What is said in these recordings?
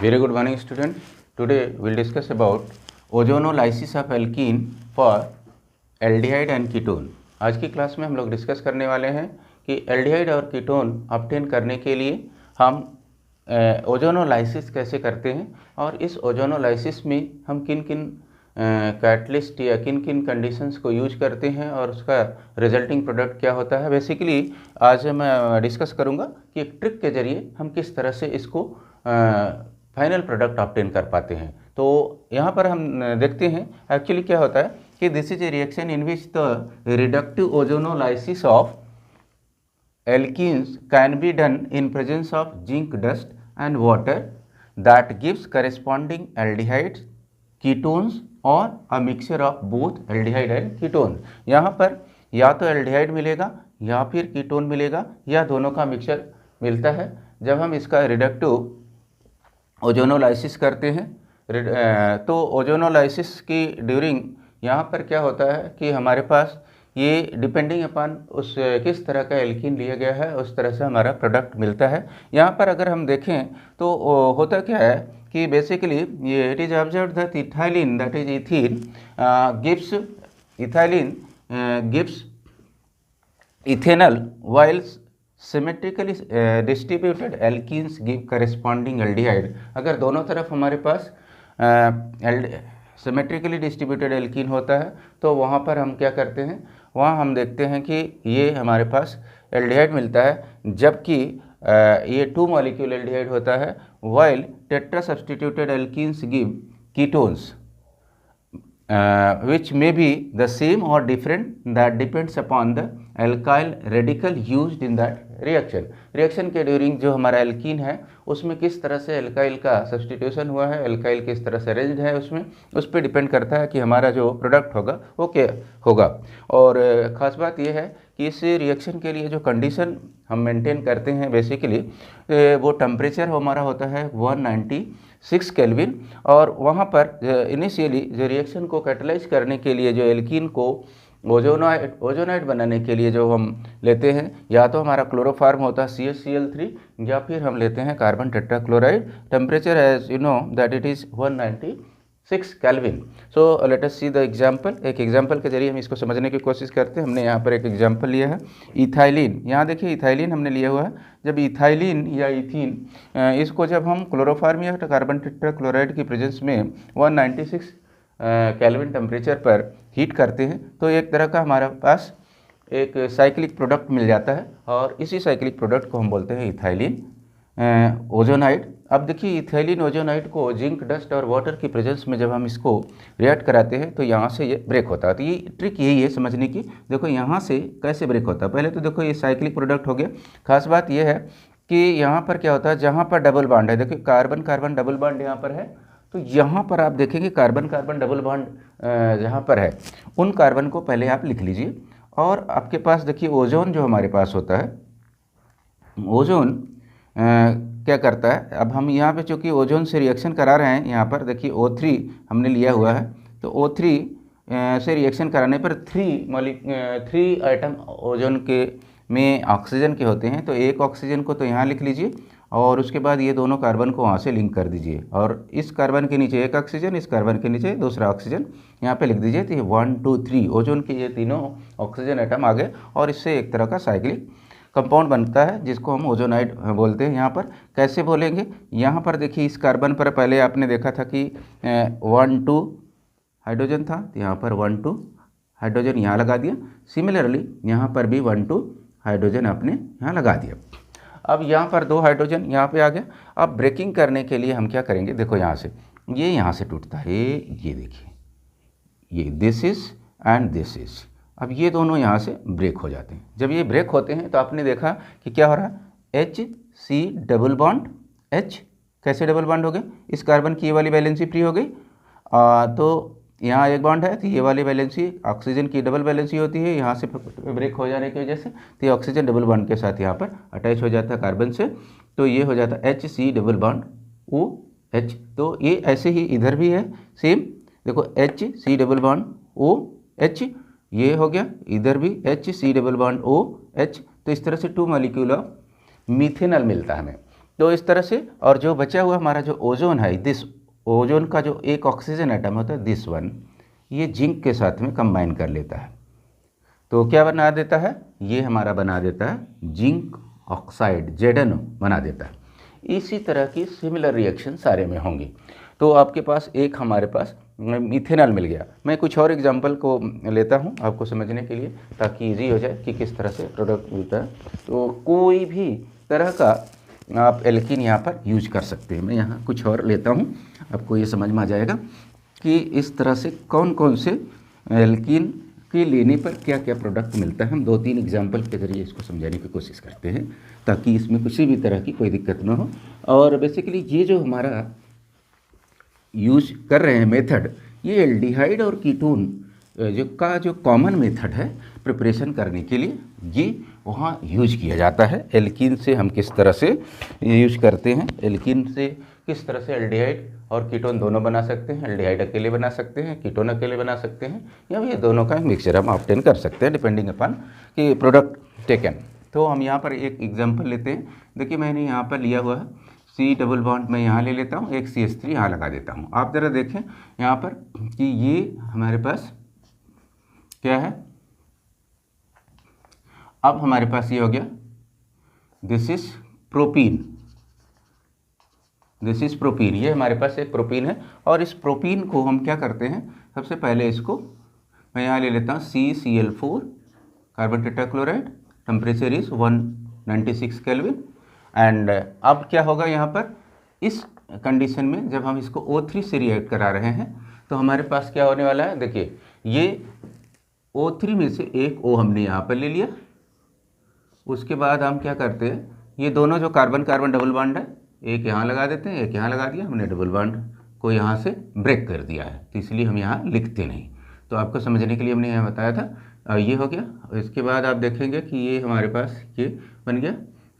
Very good morning, student. Today we'll discuss about ozonolysis of alkene for aldehyde and ketone. आज की class में हम लोग discuss करने वाले हैं कि एल्डिहाइड और कीटोन ऑब्टेन करने के लिए हम ओजोनोलाइसिस कैसे करते हैं और इस ओजोनोलाइसिस में हम किन किन कैटलिस्ट या किन किन कंडीशंस को यूज करते हैं और उसका रिजल्टिंग प्रोडक्ट क्या होता है। बेसिकली आज मैं डिस्कस करूंगा कि एक ट्रिक के जरिए हम किस तरह से इसको फाइनल प्रोडक्ट ऑब्टेन कर पाते हैं। तो यहाँ पर हम देखते हैं एक्चुअली क्या होता है कि this is a reaction in which the reductive ozonolysis of alkenes can be done in presence of zinc dust and water that gives corresponding aldehydes, ketones or a mixture of both aldehyde and ketone। यहाँ पर या तो aldehyde मिलेगा या फिर ketone मिलेगा या दोनों का मिक्सचर मिलता है। जब हम इसका रिडक्टिव ओजोनोलाइसिस करते हैं तो ओजोनोलाइसिस की ड्यूरिंग यहाँ पर क्या होता है कि हमारे पास ये डिपेंडिंग अपॉन उस किस तरह का एल्कीन लिया गया है उस तरह से हमारा प्रोडक्ट मिलता है। यहाँ पर अगर हम देखें तो होता क्या है कि बेसिकली ये it is observed that ethylene that is ethene gives ethanol while symmetrically distributed alkenes give corresponding aldehyde. अगर दोनों तरफ हमारे पास सिमेट्रिकली डिस्ट्रीब्यूटेड एल्कीन होता है तो वहाँ पर हम क्या करते हैं, वहाँ हम देखते हैं कि ये हमारे पास एल्डिहाइड मिलता है, जबकि ये 2 मॉलिक्यूल एल्डिहाइड होता है। While tetra substituted alkenes give ketones which may be the same or different, that depends upon the alkyl radical used in that reaction। Reaction के ड्यूरिंग जो हमारा एल्कीन है उसमें किस तरह से एल्काइल का सब्सटीट्यूशन हुआ है, एल्काइल किस तरह से अरेंज्ड है उसमें, उस पर डिपेंड करता है कि हमारा जो प्रोडक्ट होगा वो क्या होगा। और ख़ास बात यह है कि इस रिएक्शन के लिए जो कंडीशन हम मेंटेन करते हैं बेसिकली वो टेम्परेचर हमारा होता है 196 केल्विन। और वहाँ पर इनिशियली जो रिएक्शन को कैटलाइज करने के लिए जो एल्कीन को ओजोनाइड बनाने के लिए जो हम लेते हैं या तो हमारा क्लोरोफार्म होता है CaCl3 या फिर हम लेते हैं carbon tetrachloride. Temperature as you know that it is 196 kelvin. So let us see the example. एक एग्जांपल के जरिए हम इसको समझने की कोशिश करते हैं। हमने यहाँ पर एक एग्जांपल लिया है इथाइलिन। यहाँ देखिए इथाइलिन हमने लिया हुआ है। जब इथाइलिन या इथीन इसको जब हम क्लोरोफार्म या कार्बन टेट्राक्लोराइड की प्रेजेंस में 196 केल्विन टेम्परेचर पर हीट करते हैं तो एक तरह का हमारे पास एक साइक्लिक प्रोडक्ट मिल जाता है और इसी साइक्लिक प्रोडक्ट को हम बोलते हैं इथाइलिन ओजोनाइड। अब देखिए इथाइलिन ओजोनाइड को जिंक डस्ट और वाटर की प्रेजेंस में जब हम इसको रिएक्ट कराते हैं तो यहाँ से ये ब्रेक होता है। तो ये ट्रिक यही है समझने की। देखो यहाँ से कैसे ब्रेक होता है। पहले तो देखो ये साइक्लिक प्रोडक्ट हो गया। खास बात यह है कि यहाँ पर क्या होता है, जहाँ पर डबल बॉन्ड है, देखिए कार्बन कार्बन डबल बॉन्ड यहाँ पर है, तो यहाँ पर आप देखेंगे कार्बन कार्बन डबल बॉन्ड जहाँ पर है उन कार्बन को पहले आप लिख लीजिए। और आपके पास देखिए ओजोन जो हमारे पास होता है, ओजोन क्या करता है, अब हम यहाँ पे चूँकि ओजोन से रिएक्शन करा रहे हैं, यहाँ पर देखिए O3 हमने लिया हुआ है। तो O3 से रिएक्शन कराने पर 3 आइटम ओजोन के में ऑक्सीजन के होते हैं। तो एक ऑक्सीजन को तो यहाँ लिख लीजिए और उसके बाद ये दोनों कार्बन को वहाँ से लिंक कर दीजिए और इस कार्बन के नीचे एक ऑक्सीजन, इस कार्बन के नीचे दूसरा ऑक्सीजन यहाँ पे लिख दीजिए। तो ये 1 2 3 ओजोन के ये तीनों ऑक्सीजन आइटम आ गए और इससे एक तरह का साइक्लिक कंपाउंड बनता है जिसको हम ओजोनाइड बोलते हैं। यहाँ पर कैसे बोलेंगे, यहाँ पर देखिए इस कार्बन पर पहले आपने देखा था कि 1 2 हाइड्रोजन था, तो यहाँ पर 1 2 हाइड्रोजन यहाँ लगा दिया। सिमिलरली यहाँ पर भी 1 2 हाइड्रोजन आपने यहाँ लगा दिया। अब यहाँ पर 2 हाइड्रोजन यहाँ पे आ गया। अब ब्रेकिंग करने के लिए हम क्या करेंगे, देखो यहाँ से ये यहाँ से टूटता है, ये देखिए ये this is and this is. अब ये दोनों यहाँ से ब्रेक हो जाते हैं। जब ये ब्रेक होते हैं तो आपने देखा कि क्या हो रहा है, HC डबल बॉन्ड H कैसे डबल बॉन्ड हो गए, इस कार्बन की ये वाली वैलेंसी फ्री हो गई। तो यहाँ एक बॉन्ड है तो ये वाली वैलेंसी ऑक्सीजन की डबल वैलेंसी होती है, यहाँ से ब्रेक हो जाने की वजह से तो ये ऑक्सीजन डबल बॉन्ड के साथ यहाँ पर अटैच हो जाता है कार्बन से, तो ये हो जाता है HC डबल बॉन्ड OH। तो ये ऐसे ही इधर भी है सेम, देखो HC डबल बॉन्ड OH ये हो गया, इधर भी HC डबल बॉन्ड OH। तो इस तरह से 2 मॉलिक्यूल ऑफ मिथेनॉल मिलता है हमें। तो इस तरह से, और जो बचा हुआ हमारा जो ओजोन है, दिस ओजोन का जो एक ऑक्सीजन एटम होता है दिस वन, ये जिंक के साथ में कंबाइन कर लेता है, तो क्या बना देता है, ये हमारा बना देता है जिंक ऑक्साइड ZnO बना देता है। इसी तरह की सिमिलर रिएक्शन सारे में होंगी। तो आपके पास एक हमारे पास मिथेनॉल मिल गया। मैं कुछ और एग्जांपल को लेता हूं आपको समझने के लिए, ताकि इजी हो जाए कि किस तरह से प्रोडक्ट मिलता है। तो कोई भी तरह का आप एल्कीन यहाँ पर यूज कर सकते हैं। मैं यहाँ कुछ और लेता हूँ, आपको ये समझ में आ जाएगा कि इस तरह से कौन कौन से एल्कीन के लेने पर क्या क्या प्रोडक्ट मिलता है। हम 2-3 एग्जाम्पल के ज़रिए इसको समझाने की कोशिश करते हैं, ताकि इसमें किसी भी तरह की कोई दिक्कत ना हो। और बेसिकली ये जो हमारा यूज कर रहे हैं मेथड, ये एल्डिहाइड और कीटोन जो कॉमन मेथड है प्रिपरेशन करने के लिए, ये वहाँ यूज किया जाता है। एल्कीन से हम किस तरह से यूज करते हैं, एल्कीन से किस तरह से एल्डिहाइड और कीटोन दोनों बना सकते हैं, एल्डिहाइड अकेले बना सकते हैं, कीटोन अकेले बना सकते हैं, या ये दोनों का मिक्सचर हम ऑब्टेन कर सकते हैं डिपेंडिंग अपॉन कि प्रोडक्ट टेकन। तो हम यहाँ पर एक एग्जांपल लेते हैं। देखिए मैंने यहाँ पर लिया हुआ है C डबल बॉन्ड, मैं यहाँ ले लेता हूँ, एक CH3 यहाँ लगा देता हूँ। आप ज़रा देखें यहाँ पर कि ये हमारे पास क्या है, अब हमारे पास ये हो गया, this is propene, this is propene, ये हमारे पास एक प्रोपीन है। और इस प्रोपीन को हम क्या करते हैं, सबसे पहले इसको मैं यहाँ ले लेता हूँ CCl4 carbon tetrachloride, temperature is 196 kelvin. And अब क्या होगा यहाँ पर, इस कंडीशन में जब हम इसको O3 से रिएक्ट करा रहे हैं तो हमारे पास क्या होने वाला है, देखिए ये O3 में से एक O हमने यहाँ पर ले लिया। उसके बाद हम क्या करते हैं, ये दोनों जो कार्बन कार्बन डबल बॉन्ड है, एक यहाँ लगा देते हैं, एक यहाँ लगा दिया, हमने डबल बॉन्ड को यहाँ से ब्रेक कर दिया है, तो इसलिए हम यहाँ लिखते नहीं। तो आपको समझने के लिए हमने यहाँ बताया था। ये हो गया। इसके बाद आप देखेंगे कि ये हमारे पास ये बन गया,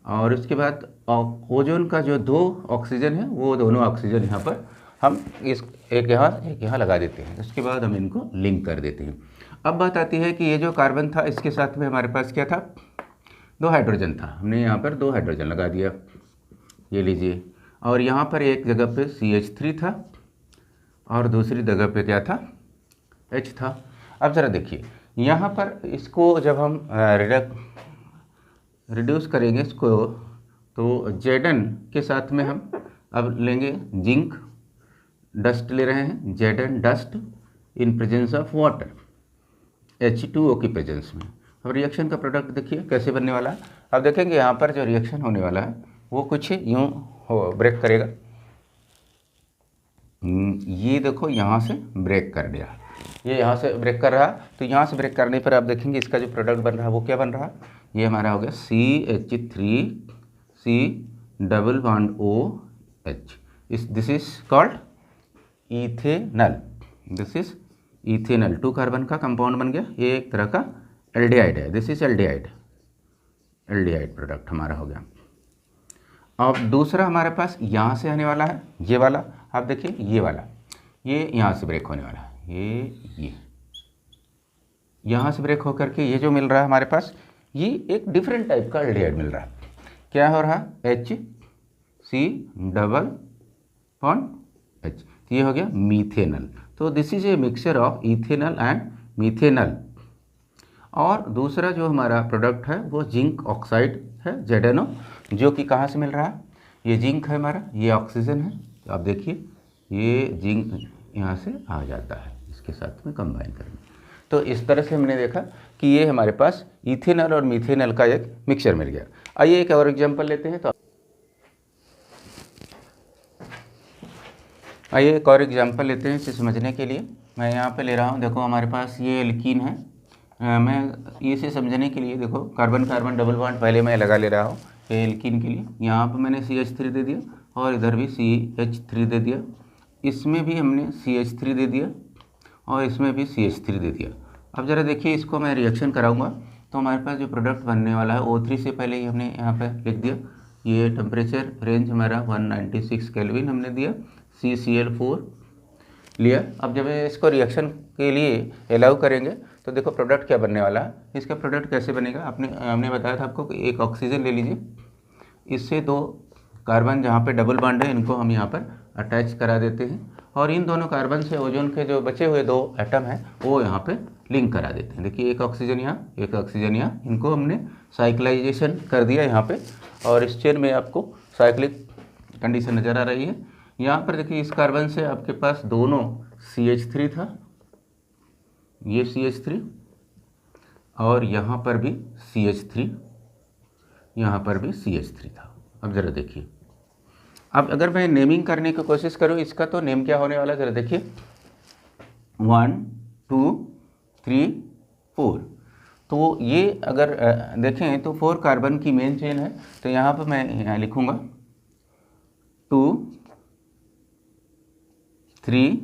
और उसके बाद ओजोन का जो 2 ऑक्सीजन है, वो दोनों ऑक्सीजन यहाँ पर हम इस एक यहाँ लगा देते हैं। उसके बाद हम इनको लिंक कर देते हैं। अब बात आती है कि ये जो कार्बन था, इसके साथ में हमारे पास क्या था, 2 हाइड्रोजन था, हमने यहाँ पर 2 हाइड्रोजन लगा दिया, ये लीजिए। और यहाँ पर एक जगह पे CH3 था और दूसरी जगह पे क्या था, H था। अब ज़रा देखिए यहाँ पर इसको जब हम रिड्यूस करेंगे इसको, तो Zn के साथ में हम अब लेंगे जिंक डस्ट ले रहे हैं, Zn dust in presence of water, H2O की प्रेजेंस में। अब रिएक्शन का प्रोडक्ट देखिए कैसे बनने वाला है। अब देखेंगे यहाँ पर जो रिएक्शन होने वाला है वो कुछ यूँ हो ब्रेक करेगा। ये देखो यहाँ से ब्रेक कर दिया, ये यहाँ से ब्रेक कर रहा, तो यहाँ से ब्रेक करने पर आप देखेंगे इसका जो प्रोडक्ट बन रहा है वो क्या बन रहा है, ये हमारा हो गया CH3C double bond OH। This is called ethanol, this is ethanol, 2 carbon का कंपाउंड बन गया। ये एक तरह का एल्डिहाइड है, this is aldehyde, aldehyde product हमारा हो गया। अब दूसरा हमारे पास यहाँ से आने वाला है, ये वाला, आप देखिए ये वाला, ये यहाँ से ब्रेक होने वाला है, ये यहाँ से ब्रेक होकर के ये जो मिल रहा है हमारे पास, ये एक डिफरेंट टाइप का एल्डिहाइड मिल रहा है। क्या हो रहा है, HC डबल बॉन्ड H, ये हो गया मीथेनॉल। तो this is a mixture of ethanol and methanol. और दूसरा जो हमारा प्रोडक्ट है वो जिंक ऑक्साइड है, ZnO, जो कि कहाँ से मिल रहा है, ये जिंक है हमारा, ये ऑक्सीजन है। तो आप देखिए ये जिंक यहाँ से आ जाता है इसके साथ में कंबाइन करके। तो इस तरह से हमने देखा कि ये हमारे पास इथेनॉल और मीथेनॉल का एक मिक्सचर मिल गया। आइए एक और एग्जांपल लेते हैं। तो आइए एक और एग्जांपल लेते हैं इसे समझने के लिए। मैं यहाँ पे ले रहा हूँ, देखो हमारे पास ये एल्कीन है। मैं इसे समझने के लिए देखो कार्बन कार्बन डबल बॉन्ड पहले मैं लगा ले रहा हूँ एल्कीन के लिए। यहाँ पे मैंने CH3 दे दिया और इधर भी CH3 दे दिया, इसमें भी हमने CH3 दे दिया और इसमें भी CH3 दे दिया। अब ज़रा देखिए इसको मैं रिएक्शन कराऊंगा तो हमारे पास जो प्रोडक्ट बनने वाला है O3 से पहले ही हमने यहाँ पे लिख दिया, ये टेम्परेचर रेंज हमारा 196 केल्विन हमने दिया, CCl4 लिया। अब जब इसको रिएक्शन के लिए अलाउ करेंगे तो देखो प्रोडक्ट क्या बनने वाला है। इसका प्रोडक्ट कैसे बनेगा, हमने बताया था आपको कि एक ऑक्सीजन ले लीजिए, इससे 2 कार्बन जहाँ पे डबल बॉन्ड है इनको हम यहाँ पर अटैच करा देते हैं और इन दोनों कार्बन से ओजोन के जो बचे हुए 2 एटम हैं वो यहाँ पे लिंक करा देते हैं। देखिए एक ऑक्सीजन यहाँ, एक ऑक्सीजन यहाँ, इनको हमने साइक्लाइजेशन कर दिया यहाँ पे और इस चेन में आपको साइक्लिक कंडीशन नज़र आ रही है। यहाँ पर देखिए इस कार्बन से आपके पास दोनों CH3 था, ये CH3 और यहाँ पर भी CH3, यहाँ पर भी CH3 था। अब ज़रा देखिए, अब अगर मैं नेमिंग करने की कोशिश करूँ इसका तो नेम क्या होने वाला है, ज़रा देखिए 1 2 3 4। तो ये अगर देखें तो 4 कार्बन की मेन चेन है, तो यहाँ पर मैं यहाँ लिखूँगा 2 3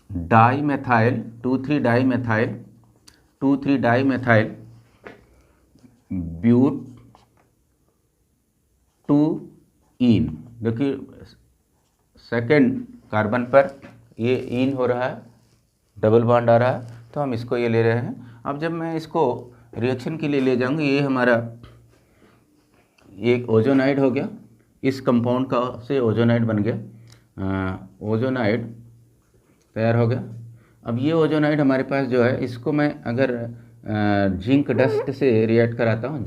डाईमेथाइल 2,3 डाईमेथाइल 2,3 डाईमेथाइल ब्यूट 2 इन। देखिए सेकेंड कार्बन पर ये इन हो रहा है, डबल बॉन्ड आ रहा है, तो हम इसको ये ले रहे हैं। अब जब मैं इसको रिएक्शन के लिए ले जाऊंगा, ये हमारा एक ओजोनाइड हो गया, इस कंपाउंड का से ओजोनाइड बन गया, ओजोनाइड तैयार हो गया। अब ये ओजोनाइड हमारे पास जो है इसको मैं अगर जिंक डस्ट से रिएक्ट कराता हूँ,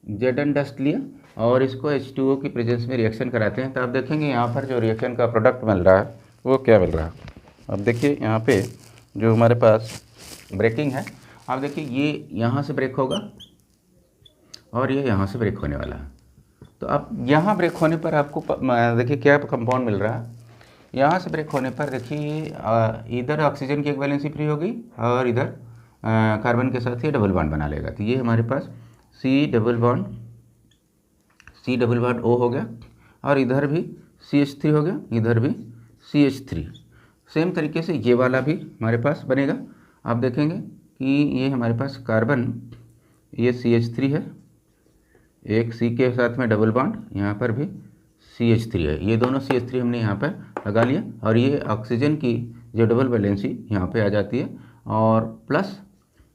जेडन डस्ट लिया और इसको H2O की प्रेजेंस में रिएक्शन कराते हैं, तो आप देखेंगे यहाँ पर जो रिएक्शन का प्रोडक्ट मिल रहा है वो क्या मिल रहा है। अब देखिए यहाँ पे जो हमारे पास ब्रेकिंग है, आप देखिए ये यहाँ से ब्रेक होगा और ये यहाँ से ब्रेक होने वाला है। तो अब यहाँ ब्रेक होने पर आपको देखिए क्या कंपाउंड मिल रहा है। यहाँ से ब्रेक होने पर देखिए इधर ऑक्सीजन की एक वैलेंसी फ्री होगी और इधर कार्बन के साथ ये डबल बॉन्ड बना लेगा। तो ये हमारे पास C डबल बॉन्ड O हो गया और इधर भी CH3 हो गया, इधर भी CH3। सेम तरीके से ये वाला भी हमारे पास बनेगा। आप देखेंगे कि ये हमारे पास कार्बन, ये CH3 है, एक C के साथ में डबल बॉन्ड, यहाँ पर भी CH3 है, ये दोनों CH3 हमने यहाँ पर लगा लिया और ये ऑक्सीजन की जो डबल वैलेंसी यहाँ पे आ जाती है और प्लस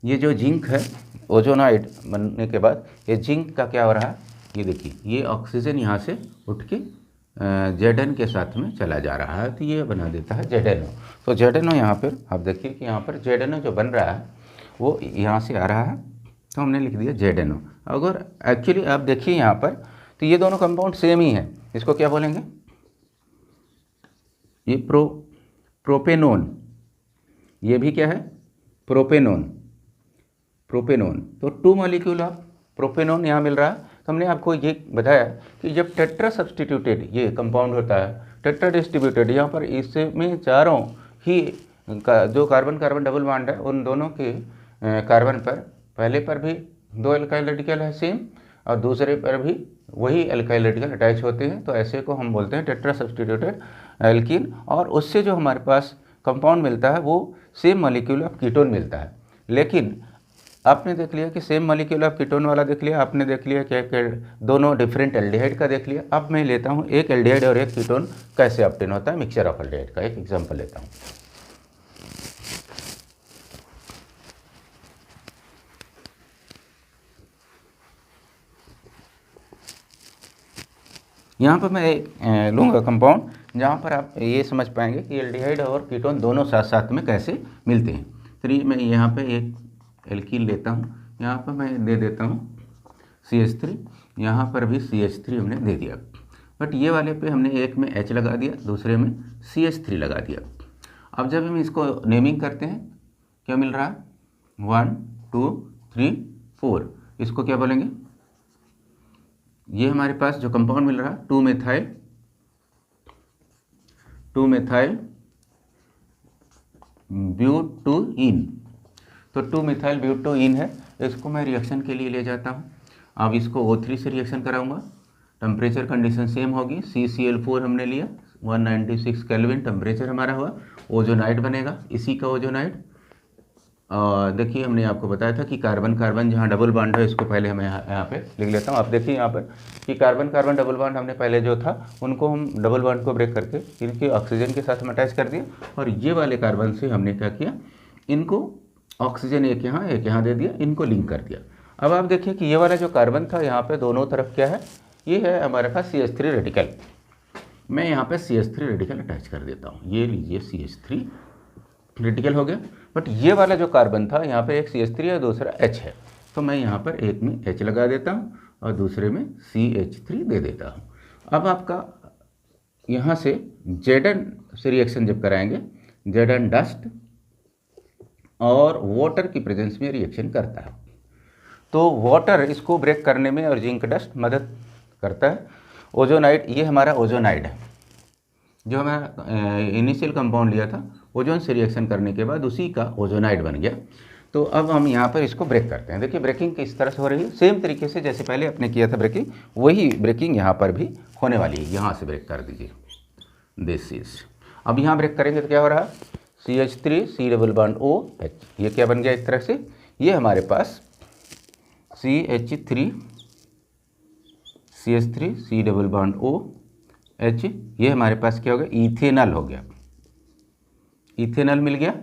ये जो जिंक है ओजोनाइड बनने के बाद ये जिंक का क्या हो रहा है, ये देखिए ये ऑक्सीजन यहाँ से उठ के Zn के साथ में चला जा रहा है, तो ये बना देता है ZnO। तो ZnO यहाँ पर आप देखिए कि यहाँ पर ZnO जो बन रहा है वो यहाँ से आ रहा है, तो हमने लिख दिया ZnO। अगर एक्चुअली आप देखिए यहाँ पर तो ये दोनों कंपाउंड सेम ही है, इसको क्या बोलेंगे, ये प्रोपेनोन, ये भी क्या है प्रोपेनोन। तो 2 मॉलिक्यूल ऑफ प्रोपेनोन यहाँ मिल रहा है। तो हमने आपको ये बताया कि जब टेट्रा सब्सटीट्यूटेड ये कंपाउंड होता है, टेट्रा डिस्ट्रीब्यूटेड, यहाँ पर इसमें चारों ही जो कार्बन डबल बॉन्ड है उन दोनों के कार्बन पर पहले पर भी 2 एल्काइल रेडिकल है सेम और दूसरे पर भी वही एल्काइल रेडिकल अटैच होते हैं, तो ऐसे को हम बोलते हैं टेट्रा सब्सटीट्यूटेड एल्कीन। और उससे जो हमारे पास कंपाउंड मिलता है वो सेम मॉलिक्यूल ऑफ कीटोन मिलता है। लेकिन आपने देख लिया कि सेम मॉलिक्यूल ऑफ कीटोन वाला देख लिया, आपने देख लिया कि दोनों डिफरेंट एल्डिहाइड का देख लिया। अब मैं लेता हूँ एक एल्डिहाइड और एक कीटोन कैसे ऑब्टेन होता है, मिक्सचर ऑफ एल्डिहाइड का एक एग्जाम्पल लेता हूँ। यहाँ पर मैं एक लूँगा कंपाउंड जहाँ पर आप ये समझ पाएंगे कि एल्डिहाइड और कीटोन दोनों साथ साथ में कैसे मिलते हैं। तो मैं यहाँ पे एक एल्कीन लेता हूँ, यहाँ पर मैं दे देता हूँ CH3, यहाँ पर भी CH3 हमने दे दिया, बट ये वाले पे हमने एक में H लगा दिया, दूसरे में CH3 लगा दिया। अब जब हम इसको नेमिंग करते हैं क्या मिल रहा है, 1 2 3 4, इसको क्या बोलेंगे, ये हमारे पास जो कंपाउंड मिल रहा है 2 मेथाइल ब्यूटोइन, तो 2 मेथाइल ब्यूटोइन है। इसको मैं रिएक्शन के लिए ले जाता हूँ। अब इसको O3 से रिएक्शन कराऊंगा, टेम्परेचर कंडीशन सेम होगी, CCl4 हमने लिया, 196 केल्विन टेम्परेचर हमारा हुआ, ओजोनाइड बनेगा, इसी का ओजोनाइड। देखिए हमने आपको बताया था कि कार्बन जहाँ डबल बॉन्ड है इसको पहले मैं यहाँ पे लिख लेता हूँ। आप देखिए यहाँ पर कि कार्बन डबल बॉन्ड हमने पहले जो था उनको हम डबल बॉन्ड को ब्रेक करके इनके ऑक्सीजन के साथ हम अटैच कर दिया और ये वाले कार्बन से हमने क्या किया, इनको ऑक्सीजन एक यहाँ दे दिया, इनको लिंक कर दिया। अब आप देखिए कि ये वाला जो कार्बन था यहाँ पे दोनों तरफ क्या है, ये है हमारे पास CH3 रेडिकल। मैं यहाँ पे CH3 रेडिकल अटैच कर देता हूँ, ये लीजिए CH3 रेडिकल हो गया। बट ये वाला जो कार्बन था यहाँ पे एक CH3 है, दूसरा H है, तो मैं यहाँ पर एक में H लगा देता हूँ और दूसरे में CH3 दे देता हूँ। अब आपका यहाँ से Zn से रिएक्शन जब कराएंगे, Zn डस्ट और वाटर की प्रेजेंस में रिएक्शन करता है, तो वाटर इसको ब्रेक करने में और जिंक डस्ट मदद करता है। ओजोनाइड, ये हमारा ओजोनाइड है, जो हमारा इनिशियल कंपाउंड लिया था, ओजोन से रिएक्शन करने के बाद उसी का ओजोनाइड बन गया। तो अब हम यहाँ पर इसको ब्रेक करते हैं। देखिए ब्रेकिंग किस तरह से हो रही है, सेम तरीके से जैसे पहले अपने किया था ब्रेकिंग, वही ब्रेकिंग यहाँ पर भी होने वाली है। यहाँ से ब्रेक कर दीजिए, दिस इज। अब यहाँ ब्रेक करेंगे तो क्या हो रहा है, CH3 C double bond OH, ये क्या बन गया एक तरह से, ये हमारे पास CH3 C double bond OH, ये हमारे पास क्या हो गया, इथेनॉल हो गया। इथेनॉल मिल गया,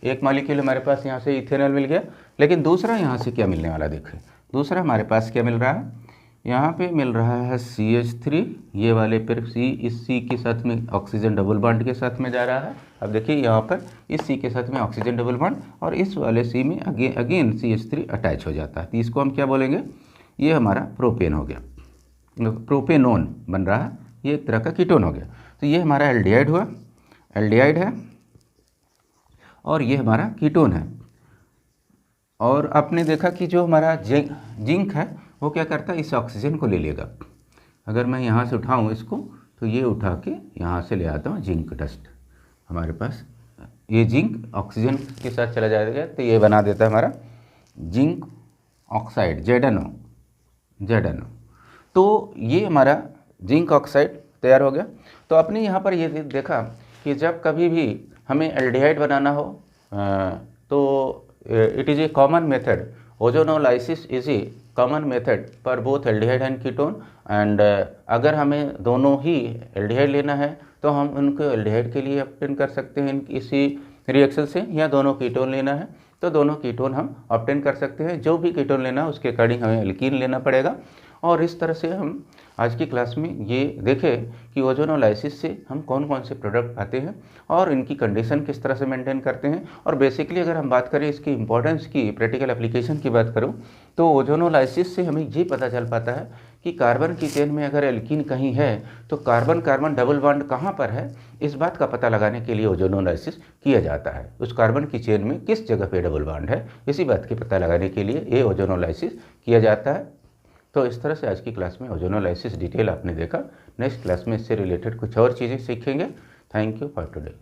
एक मॉलिक्यूल हमारे पास यहाँ से इथेनॉल मिल गया। लेकिन दूसरा यहाँ से क्या मिलने वाला, देखें दूसरा हमारे पास क्या मिल रहा है, यहाँ पे मिल रहा है CH3, ये वाले पर इस C के साथ में ऑक्सीजन डबल बॉन्ड के साथ में जा रहा है। अब देखिए यहाँ पर इस C के साथ में ऑक्सीजन डबल बॉन्ड और इस वाले C में अगेन CH3 अटैच हो जाता है, तो इसको हम क्या बोलेंगे, ये हमारा प्रोपेन हो गया, प्रोपेनोन बन रहा है, ये एक तरह का कीटोन हो गया। तो ये हमारा एल्डिहाइड हुआ, एल्डिहाइड है, और ये हमारा कीटोन है। और आपने देखा कि जो हमारा जिंक है वो क्या करता है, इस ऑक्सीजन को ले लेगा। अगर मैं यहाँ से उठाऊँ इसको, तो ये उठा के यहाँ से ले आता हूँ जिंक डस्ट, हमारे पास ये जिंक ऑक्सीजन के साथ चला जाएगा, तो ये बना देता है हमारा जिंक ऑक्साइड, ZnO। तो ये हमारा जिंक ऑक्साइड तैयार हो गया। तो आपने यहाँ पर ये देखा कि जब कभी भी हमें एल्डिहाइड बनाना हो तो it is a common method, ozonolysis is a common method for both aldehyde and ketone. And अगर हमें दोनों ही एल्डिहाइड लेना है तो हम उनको एल्डिहाइड के लिए ऑब्टेन कर सकते हैं इसी रिएक्शन से, या दोनों कीटोन लेना है तो दोनों कीटोन हम ऑब्टेन कर सकते हैं। जो भी कीटोन लेना है उसके अकॉर्डिंग हमें एल्कीन लेना पड़ेगा। और इस तरह से हम आज की क्लास में ये देखें कि ओजोनोलाइसिस से हम कौन कौन से प्रोडक्ट पाते हैं और इनकी कंडीशन किस तरह से मेंटेन करते हैं। और बेसिकली अगर हम बात करें इसकी इंपॉर्टेंस की, प्रैक्टिकल एप्लीकेशन की बात करूं, तो ओजोनोलाइसिस से हमें ये पता चल पाता है कि कार्बन की चेन में अगर एल्कीन कहीं है तो कार्बन कार्बन डबल बॉन्ड कहाँ पर है, इस बात का पता लगाने के लिए ओजोनोलाइसिस किया जाता है। उस कार्बन की चेन में किस जगह पे डबल बॉन्ड है, इसी बात की पता लगाने के लिए ये ओजोनोलाइसिस किया जाता है। तो इस तरह से आज की क्लास में ओजोनोलाइसिस डिटेल आपने देखा। नेक्स्ट क्लास में इससे रिलेटेड कुछ और चीज़ें सीखेंगे। Thank you for today.